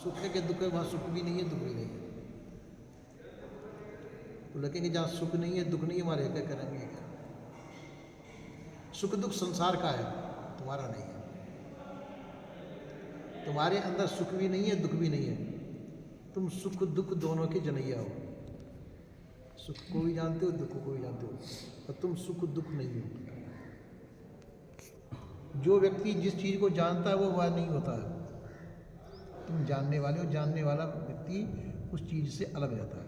सुख है कि दुख है, वहाँ सुख भी नहीं है, दुख भी नहीं है। तो लगेंगे जहाँ सुख नहीं है, दुख नहीं है, हमारे क्या करेंगे? क्या सुख दुख संसार का है, तुम्हारा नहीं है। तुम्हारे अंदर सुख भी नहीं है, दुख भी नहीं है। तुम सुख दुख दोनों के जनैया हो। सुख को भी जानते हो, दुख को भी जानते हो, और तुम सुख दुख नहीं हो। जो व्यक्ति जिस चीज़ को जानता है वो वह नहीं होता है। तुम जानने वाले हो, जानने वाला व्यक्ति उस चीज़ से अलग रहता है।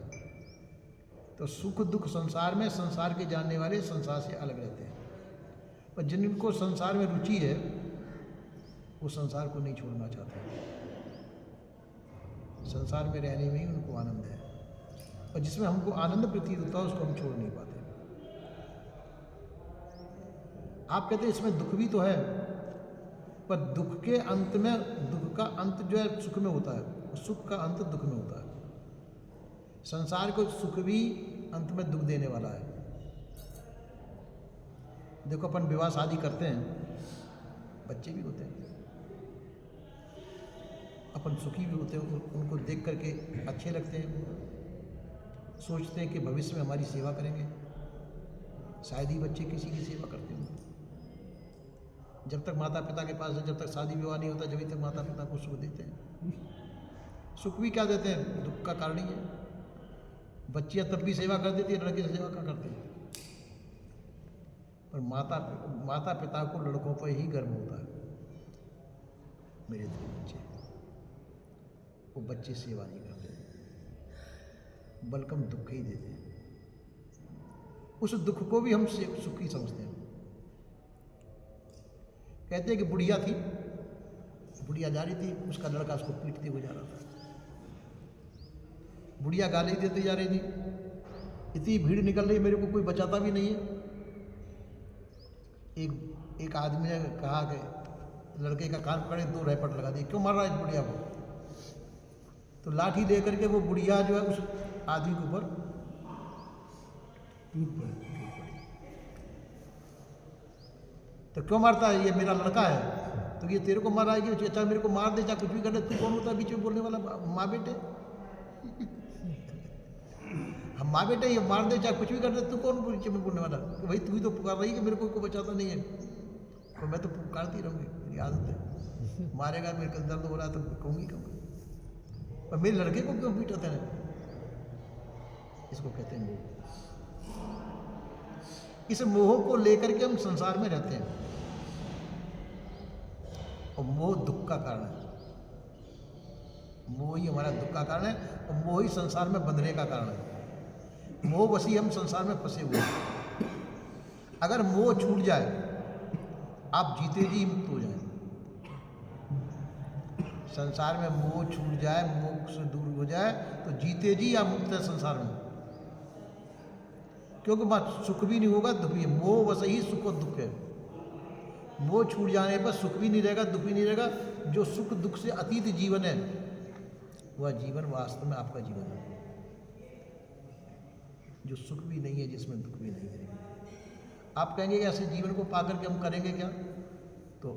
तो सुख दुख संसार में, संसार के जानने वाले संसार से अलग रहते हैं। पर जिनको संसार में रुचि है वो संसार को नहीं छोड़ना चाहते। संसार में रहने में ही उनको आनंद है, और जिसमें हमको आनंद प्रतीत होता है उसको हम छोड़ नहीं पाते। आप कहते हैं इसमें दुख भी तो है, पर दुख के अंत में, दुख का अंत जो है सुख में होता है, सुख का अंत दुख में होता है। संसार को सुख भी अंत में दुख देने वाला है। देखो अपन विवाह शादी करते हैं, बच्चे भी होते हैं, अपन सुखी भी होते हैं, उनको देख करके अच्छे लगते हैं, सोचते हैं कि भविष्य में हमारी सेवा करेंगे। शायद ही बच्चे किसी की सेवा करते हैं। जब तक माता पिता के पास है, जब तक शादी विवाह नहीं होता, जब तक माता पिता को सुख देते हैं। सुख भी क्या देते हैं? दुख का कारण ही है। बच्चियां तब भी सेवा कर देती है, लड़के से सेवा क्या करते हैं? पर माता पिता को लड़कों पर ही गर्व होता है, मेरे दो बच्चे, वो बच्चे सेवा नहीं करते, बल्कि दुख ही देते हैं। उस दुख को भी हम सुख ही समझते हैं। कहते हैं कि बुढ़िया थी, बुढ़िया जा रही थी, उसका लड़का उसको पीटते हुए जा रहा था। बुढ़िया गाली देते जा रही थी, इतनी भीड़ निकल रही, मेरे को कोई बचाता भी नहीं है। एक आदमी ने कहा कि लड़के का कान पकड़े, 2 रैपट लगा दिए। क्यों मार रहा है इस बुढ़िया को? तो लाठी दे करके वो बुढ़िया जो है उस आदमी के ऊपर टूट पड़ी। तो क्यों मारता है? ये मेरा लड़का है, तो ये तेरे को मारा है कि अच्छा मेरे को मार दे, चाहे कुछ भी कर दे, तू कौन होता है बीच में बोलने वाला? माँ बेटे, हम माँ बेटे, ये मार दे चाहे कुछ भी कर दे, तू कौन बीच में बोलने वाला? तो भाई तू ही तो पुकार रही है कि मेरे को बचाता नहीं है। और मैं तो पुकारती रहूँगी, मेरी आदत है। मारेगा, मेरे को दर्द हो रहा है तो कहूँगी। और मेरे लड़के को क्यों पीटाते हैं? इसको कहते हैं मोह। इस मोह को लेकर के हम संसार में रहते हैं, और मोह दुख का कारण है। मोह ही हमारा दुख का कारण है, और मोह ही संसार में बंधने का कारण है। मोह वशी हम संसार में फंसे हुए हैं। अगर मोह छूट जाए, आप जीते जी मुक्त हो जाए। संसार में मोह छूट जाए, मोह से दूर हो जाए, तो जीते जी आप मुक्त है संसार में। क्योंकि सुख भी नहीं होगा, दुख भी। मोह वश ही सुख और दुख है। मोह छूट जाने पर सुख भी नहीं रहेगा, दुख भी नहीं रहेगा। जो सुख दुख से अतीत जीवन है, वह जीवन वास्तव में आपका जीवन है, जो सुख भी नहीं है, जिसमें दुख भी नहीं है। आप कहेंगे कि ऐसे जीवन को पाकर के हम करेंगे क्या? तो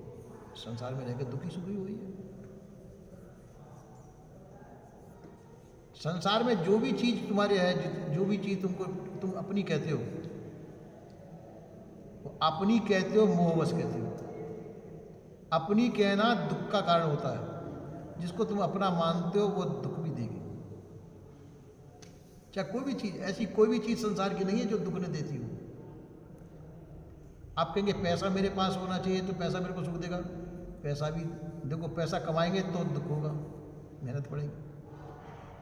संसार में रहकर दुखी सुखी हुई है। संसार में जो भी चीज तुम्हारे है, जो भी चीज तुम अपनी कहते हो, वो अपनी कहते हो, मोहवश कहते हो। अपनी कहना दुख का कारण होता है। जिसको तुम अपना मानते हो वो दुख भी देगी। चाहे कोई भी चीज, ऐसी कोई भी चीज संसार की नहीं है जो दुख न देती हो। आप कहेंगे पैसा मेरे पास होना चाहिए तो पैसा मेरे को सुख देगा। पैसा भी देखो, पैसा कमाएंगे तो दुख होगा, मेहनत पड़ेगी,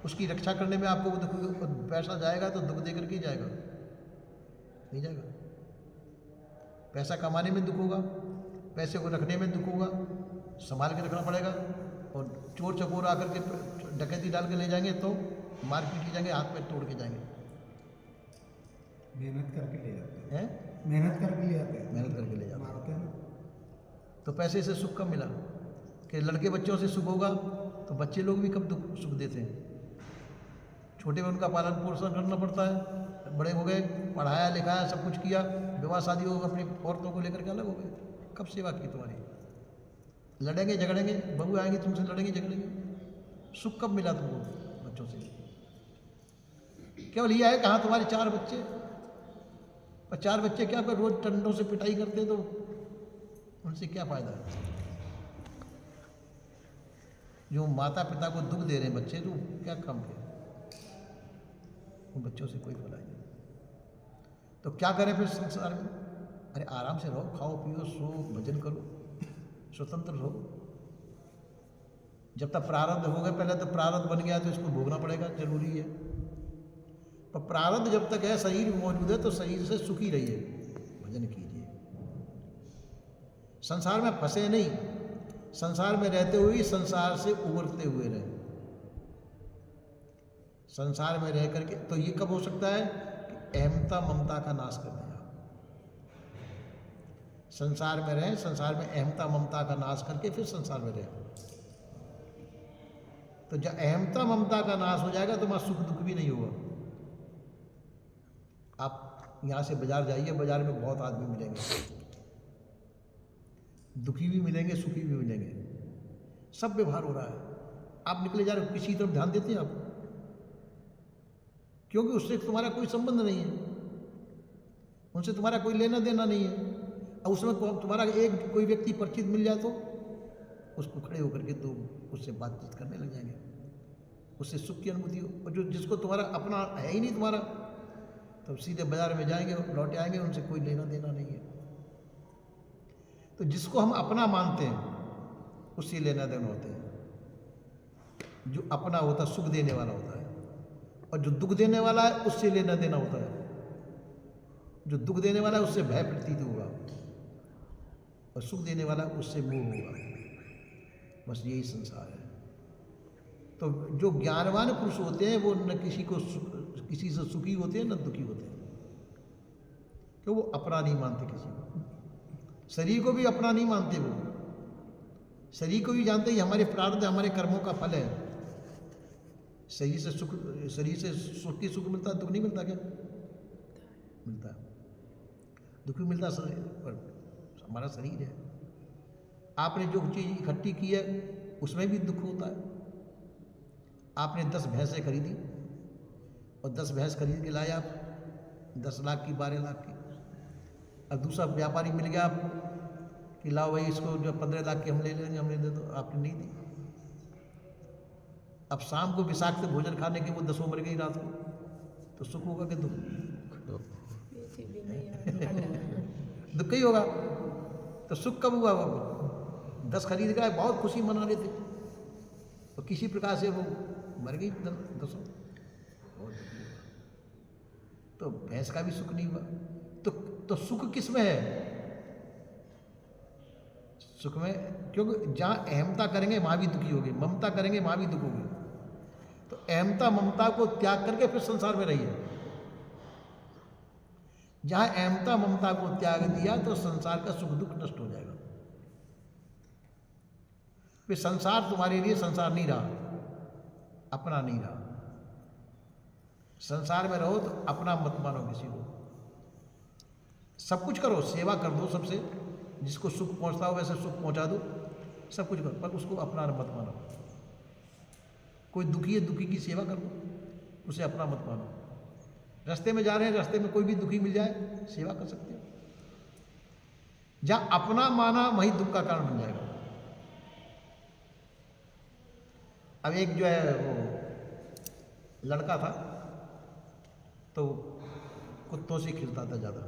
उसकी रक्षा करने में आपको वो दुख होगा। पैसा जाएगा तो दुख दे करके ही जाएगा, नहीं जाएगा। पैसा कमाने में दुख होगा, पैसे को रखने में दुख होगा, संभाल के रखना पड़ेगा। और चोर चकोर आकर के डकैती डाल के ले जाएंगे तो मार पीट के जाएंगे, हाथ पैर तोड़ के जाएंगे। मेहनत करके ले जाते हैं, मेहनत करके ले जाते हैं, मेहनत करके ले जाते मारते हैं। तो पैसे से सुख कब मिला? कि लड़के बच्चों से सुख होगा तो बच्चे लोग भी कब दुख सुख देते हैं? छोटे में उनका पालन पोषण करना पड़ता है, बड़े हो गए, पढ़ाया लिखाया, सब कुछ किया, विवाह शादी हो, अपनी औरतों को लेकर के अलग हो गए, कब सेवा की तुम्हारी? लड़ेंगे झगड़ेंगे, बहू आएंगे तुमसे लड़ेंगे झगड़ेंगे, सुख कब मिला तुमको बच्चों से? केवल यह है कि हाँ तुम्हारे 4 बच्चे, पर 4 बच्चे क्या कर रोज टंडों से पिटाई करते तो उनसे क्या फायदा है? जो माता पिता को दुख दे रहे हैं बच्चे, तो क्या काम किया? उन बच्चों से कोई भलाई नहीं। तो क्या करें फिर संसार में? अरे आराम से रहो, खाओ पियो, सो, भजन करो, स्वतंत्र रहो। जब तक प्रारब्ध हो गए, पहले तो प्रारब्ध बन गया तो इसको भोगना पड़ेगा, जरूरी है। पर प्रारब्ध जब तक है, शरीर मौजूद है, तो शरीर से सुखी रहिए, भजन कीजिए। संसार में फंसे नहीं, संसार में रहते हुए ही संसार से उबरते हुए रहे। संसार में रह करके तो ये कब हो सकता है कि अहमता ममता का नाश कर दिया। संसार में रहें, संसार में अहमता ममता का नाश करके फिर संसार में रहें। तो जब अहमता ममता का नाश हो जाएगा तो वहां सुख दुख भी नहीं होगा। आप यहां से बाजार जाइए, बाजार में बहुत आदमी मिलेंगे, दुखी भी मिलेंगे, सुखी भी मिलेंगे, सब व्यवहार हो रहा है। आप निकले जा रहे हो, किसी तरफ ध्यान देते हैं आप? क्योंकि उससे तुम्हारा कोई संबंध नहीं है, उनसे तुम्हारा कोई लेना देना नहीं है। और उसमें तुम्हारा एक कोई व्यक्ति परिचित मिल जाए तो उसको खड़े होकर के तो उससे बातचीत करने लग जाएंगे, उससे सुख की अनुभूति हो। और जो जिसको तुम्हारा अपना है ही नहीं तुम्हारा, तो सीधे बाजार में जाएंगे, लौटे आएंगे, उनसे कोई लेना देना नहीं है। तो जिसको हम अपना मानते हैं उससे लेना देना होते हैं। जो अपना होता है सुख देने वाला होता है, और जो दुख देने वाला है उससे लेना देना होता है। जो दुख देने वाला है उससे भय प्रतीत होगा, और सुख देने वाला उससे मोह होगा। बस यही संसार है। तो जो ज्ञानवान पुरुष होते हैं वो न किसी से सुखी होते हैं न दुखी होते हैं, क्यों? वो अपना नहीं मानते किसी को, शरीर को भी अपना नहीं मानते। वो शरीर को भी जानते हैं हमारे प्रारब्ध, हमारे कर्मों का फल है। शरीर से सुख की सुख मिलता है, दुख नहीं मिलता क्या? मिलता है, दुख भी मिलता है, पर हमारा शरीर है। आपने जो चीज़ इकट्ठी की है उसमें भी दुख होता है। आपने 10 भैंसें खरीदी और 10 भैंस खरीद के लाए आप, 10 लाख की, 12 लाख की। अब दूसरा व्यापारी मिल गया आपको कि लाओ भाई इसको जो 15 लाख की हम ले लेंगे, हमने दे दो, आपने नहीं दी। अब शाम को विषाक्त भोजन खाने के वो 10 मर गई रात को, तो सुख होगा कि दुख? दुख ही होगा। तो सुख कब हुआ? वो 10 खरीद गए, बहुत खुशी मना रहे थे, और किसी प्रकार से वो मर गई 10। तो भैंस का भी सुख नहीं हुआ। तो सुख किस में है? सुख में, क्योंकि जहां अहमता करेंगे वहां भी दुखी होगे, ममता करेंगे वहां भी दुख होगे। तो अहमता ममता को त्याग करके फिर संसार में रहिए। जहां अहमता ममता को त्याग दिया तो संसार का सुख दुख नष्ट हो जाएगा। फिर संसार तुम्हारे लिए संसार नहीं रहा, अपना नहीं रहा। संसार में रहो तो अपना मत मानो किसी को, सब कुछ करो, सेवा कर दो सबसे, जिसको सुख पहुंचता हो वैसे सुख पहुंचा दो, सब कुछ करो, पर उसको अपना मत मानो। कोई दुखी है, दुखी की सेवा कर दो, उसे अपना मत मानो। रास्ते में जा रहे हैं, रास्ते में कोई भी दुखी मिल जाए, सेवा कर सकते हो। जहां अपना माना वही दुख का कारण बन जाएगा। अब एक जो है वो लड़का था, तो कुत्तों से खेलता था ज़्यादा,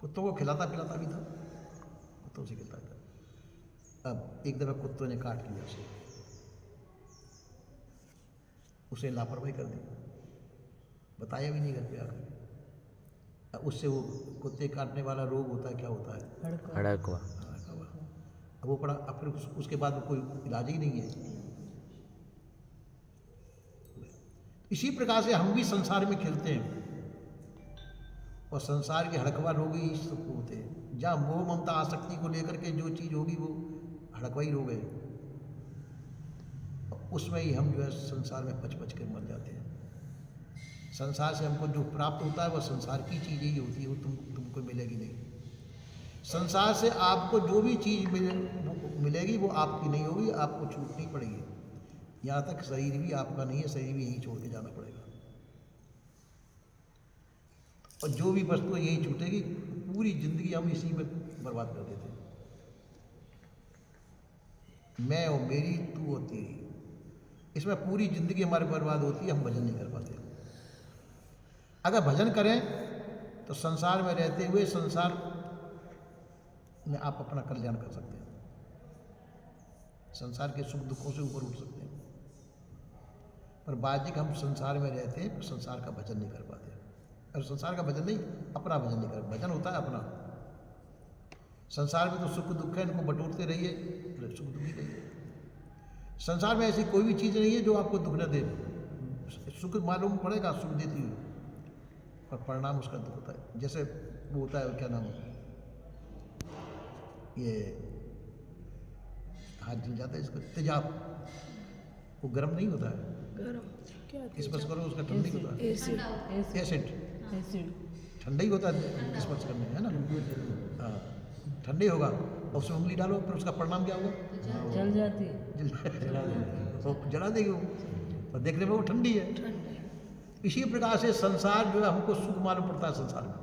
कुत्तों को खिलाता पिलाता भी था, कुत्तों से खेलता था। अब एक दफ़ा कुत्तों ने काट लिया उसे लापरवाही कर दी, बताया भी नहीं घर पे आकर। उससे वो कुत्ते काटने वाला रोग होता है, क्या होता है? हड़कवा। अब वो पड़ा, अब फिर उसके बाद कोई इलाज ही नहीं है। इसी प्रकार से हम भी संसार में खेलते हैं, और संसार के हड़कवा रोग ही सबको होते हैं। जहाँ मोह ममता आसक्ति को लेकर के जो चीज़ होगी वो हड़कवाई रोग है, और उसमें ही हम जो है संसार में पच के मर जाते हैं। संसार से हमको जो प्राप्त होता है वह संसार की चीज़ें ही होती है, वो तुमको मिलेगी नहीं। संसार से आपको जो भी चीज़ मिलेगी वो आपकी नहीं होगी, आपको छूटनी पड़ेगी। यहाँ तक शरीर भी आपका नहीं है, शरीर भी यहीं छोड़ के जाना पड़ेगा। और जो भी वस्तु यहीं छूटेगी, पूरी जिंदगी हम इसी में बर्बाद कर देते हैं। मैं और मेरी, तू और तेरी, इसमें पूरी जिंदगी हमारी बर्बाद होती है। हम भजन नहीं कर पाते। अगर भजन करें तो संसार में रहते हुए संसार में आप अपना कल्याण कर सकते हैं, संसार के सुख दुखों से ऊपर उठ सकते हैं। पर बाजिक हम संसार में रहते हैं, पर संसार का भजन नहीं कर पाते। और संसार का भजन नहीं, अपना भजन नहीं कर, भजन होता है अपना। संसार में तो सुख दुख है, इनको बटोरते रहिए, सुख दुखी रहिए। संसार में ऐसी कोई भी चीज़ नहीं है जो आपको दुख न दे। सुख मालूम पड़ेगा, सुख देती हुई, पर परिणाम उसका दुख होता है। जैसे वो होता है, क्या नाम है, ये हाथ जल जाता है, इसका तेजाब, वो गर्म नहीं होता है, स्पर्श करो उसका ठंडी होता है, एसिड ठंडा ही होता है स्पर्श करने में, है ना। हाँ, ठंडे होगा और उसमें उंगली डालो, फिर उसका परिणाम क्या होगा, जल जाती है, तो जला देगी वो, और देखने में वो ठंडी है। इसी प्रकार से संसार जो है हमको सुख मालूम पड़ता है संसार में,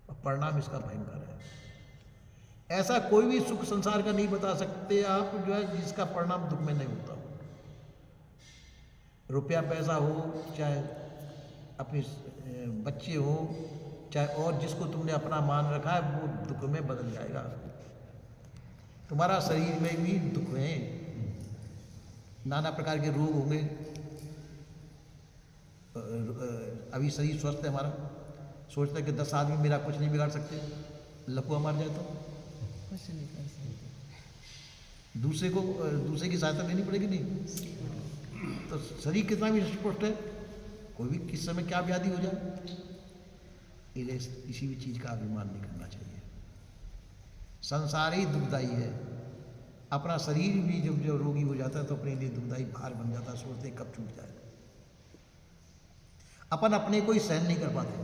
और परिणाम इसका भयंकर है। ऐसा कोई भी सुख संसार का नहीं बता सकते आप जो है जिसका परिणाम दुख में नहीं होता हो। रुपया पैसा हो, चाहे अपने बच्चे हो, चाहे और जिसको तुमने अपना मान रखा है, वो दुख में बदल जाएगा। तुम्हारा शरीर में भी दुख है, नाना प्रकार के रोग होंगे। अभी शरीर स्वस्थ है हमारा, सोचता है कि 10 आदमी मेरा कुछ नहीं बिगाड़ सकते, लकुआ मार जाए तो कुछ नहीं कर सकते। दूसरे की सहायता लेनी पड़ेगी नहीं। तो शरीर कितना भी स्पष्ट है, कोई भी किस समय क्या व्याधि हो जाए, किसी भी चीज़ का अभिमान नहीं करना चाहिए। संसार ही दुखदाई है। अपना शरीर भी जब रोगी हो जाता है तो अपने लिए दुखदाई भार बन जाता है, सोचते कब छूट जाए। अपन अपने को ही सहन नहीं कर पाते।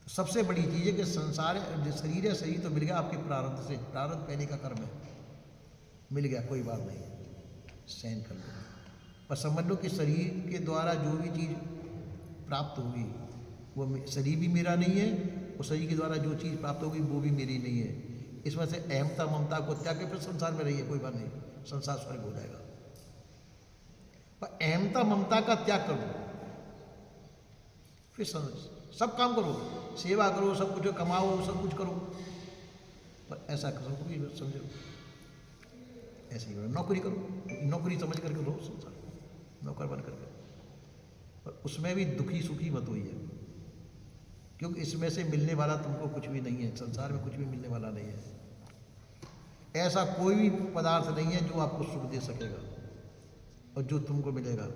तो सबसे बड़ी चीज़ है कि संसार जो शरीर है, शरीर तो मिल गया आपके प्रारब्ध से, प्रारब्ध पहले का कर्म है, मिल गया, कोई बात नहीं, सहन कर लो। पर समझ लो कि शरीर के द्वारा जो भी चीज़ प्राप्त होगी वो शरीर भी मेरा नहीं है, और शरीर के द्वारा जो चीज़ प्राप्त होगी वो भी मेरी नहीं है। इसमें से अहमता ममता को त्याग के फिर संसार में रहिए, कोई बात नहीं, संसार स्वर्ग हो जाएगा। पर अहमता ममता का त्याग कर दो, फिर सब काम करो, सेवा करो, सब कुछ कमाओ, सब कुछ करो, पर ऐसा करो कि समझो, ऐसे ही करो। नौकरी करो, नौकरी समझ करके रहो, संसार नौकर बन करके, पर उसमें भी दुखी सुखी मत होइए, क्योंकि इसमें से मिलने वाला तुमको कुछ भी नहीं है। संसार में कुछ भी मिलने वाला नहीं है। ऐसा कोई भी पदार्थ नहीं है जो आपको सुख दे सकेगा और जो तुमको मिलेगा।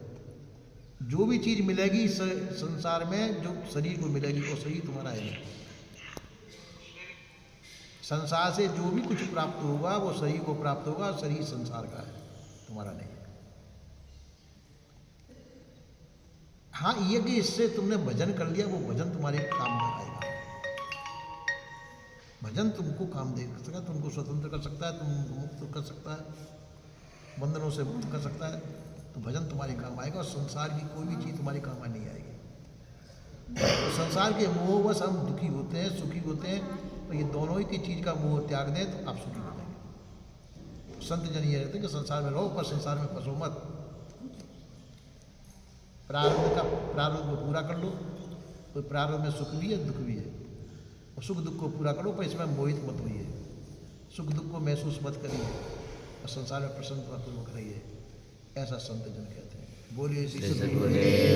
जो भी चीज़ मिलेगी संसार में, जो शरीर को मिलेगी, वो शरीर तुम्हारा है नहीं। संसार से जो भी कुछ प्राप्त होगा वो शरीर को प्राप्त होगा, शरीर संसार का है, तुम्हारा नहीं है। हाँ, ये कि इससे तुमने भजन कर लिया, वो भजन तुम्हारे काम में आएगा। भजन तुमको काम दे सकता है, तुमको स्वतंत्र कर सकता है, तुमको मुक्त कर सकता है, बंधनों से मुक्त कर सकता है। तो भजन तुम्हारे काम आएगा, और संसार की कोई भी चीज़ तुम्हारे काम में नहीं आएगी। तो संसार के मोहवश हम दुखी होते हैं, सुखी होते हैं, तो ये दोनों ही की चीज़ का मोह त्याग दें तो आप सुखी हो जाएंगे। संत जन ये रहते हैं कि संसार में रहो, पर संसार में फंसो मत। प्रारब्ध को पूरा कर लो, तो प्रारब्ध में सुख भी है, दुख भी है, और सुख दुख को पूरा करो, पर इसमें मोहित मत होइए, सुख दुख को महसूस मत करिए, और संसार में प्रसन्नतापूर्वक रहिए। ऐसा संत जन कहते हैं। बोलिए श्री सद्गुरुदेव।